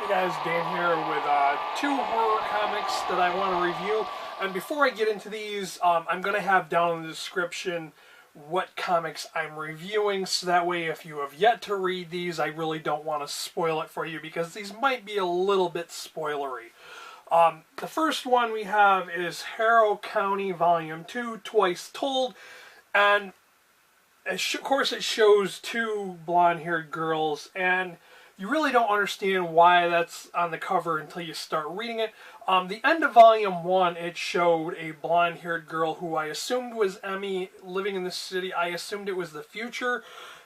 Hey guys, Dan here with two horror comics that I want to review. And before I get into these, I'm going to have down in the description what comics I'm reviewing, so that way if you have yet to read these, I really don't want to spoil it for you, because these might be a little bit spoilery. The first one we have is Harrow County Volume 2, Twice Told, and of course it shows two blonde-haired girls, and you really don't understand why that's on the cover until you start reading it. The end of Volume 1, it showed a blonde-haired girl who I assumed was Emmy living in the city. I assumed it was the future,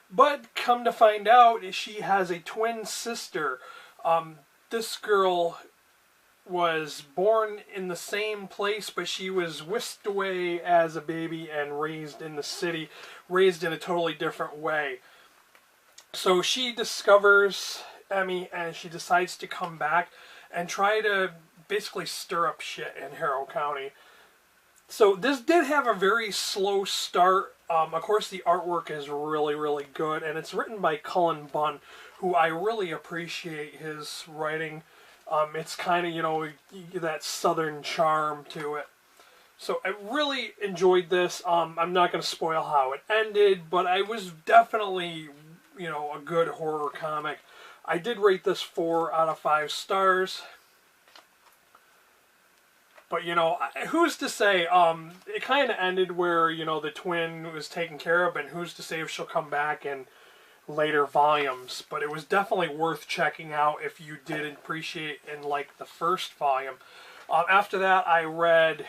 but come to find out, she has a twin sister. This girl was born in the same place, but she was whisked away as a baby and raised in the city, raised in a totally different way. So she discovers Emmy and she decides to come back and try to basically stir up shit in Harrow County. So this did have a very slow start. Of course, the artwork is really, really good, and it's written by Cullen Bunn, who I really appreciate his writing. It's kind of, you know, that southern charm to it. So I really enjoyed this. I'm not going to spoil how it ended, but I was definitely, you know, a good horror comic. I did rate this 4 out of 5 stars. But, you know, who's to say, it kind of ended where, you know, the twin was taken care of, and who's to say if she'll come back in later volumes. But it was definitely worth checking out if you did appreciate and like the first volume. After that, I read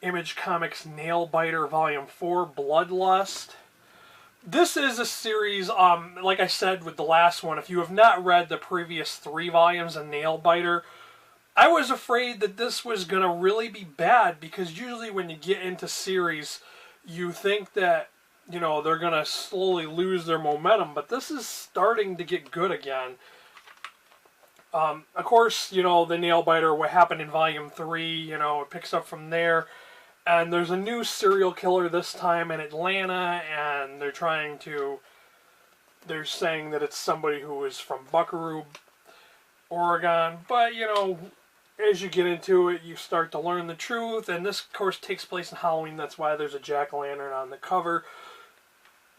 Image Comics Nailbiter Volume 4, Bloodlust. This is a series, like I said with the last one, if you have not read the previous 3 volumes of Nailbiter, I was afraid that this was going to really be bad, because usually when you get into series, you think that, you know, they're going to slowly lose their momentum, but this is starting to get good again. Of course, you know, the Nailbiter, what happened in Volume 3, you know, it picks up from there. And there's a new serial killer this time in Atlanta, and they're saying that it's somebody who is from Buckaroo, Oregon. But, you know, as you get into it, you start to learn the truth, and this, of course, takes place in Halloween. That's why there's a jack-o'-lantern on the cover.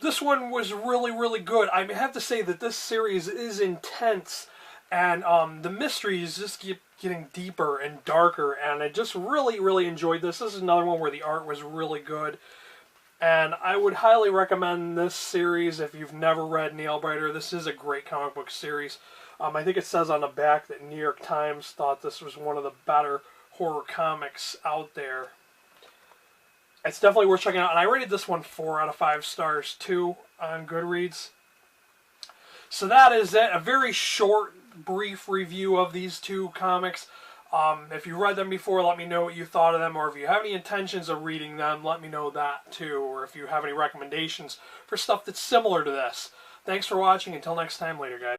This one was really, really good. I have to say that this series is intense, and the mysteries just keep getting deeper and darker, and I just really, really enjoyed this. This is another one where the art was really good, and I would highly recommend this series if you've never read Nailbiter. This is a great comic book series. I think it says on the back that New York Times thought this was one of the better horror comics out there. It's definitely worth checking out, and I rated this one 4 out of 5 stars too on Goodreads. So that is it. A very short, brief review of these two comics. If you read them before, let me know what you thought of them, or if you have any intentions of reading them, let me know that too, or if you have any recommendations for stuff that's similar to this. Thanks for watching. Until next time, later guys.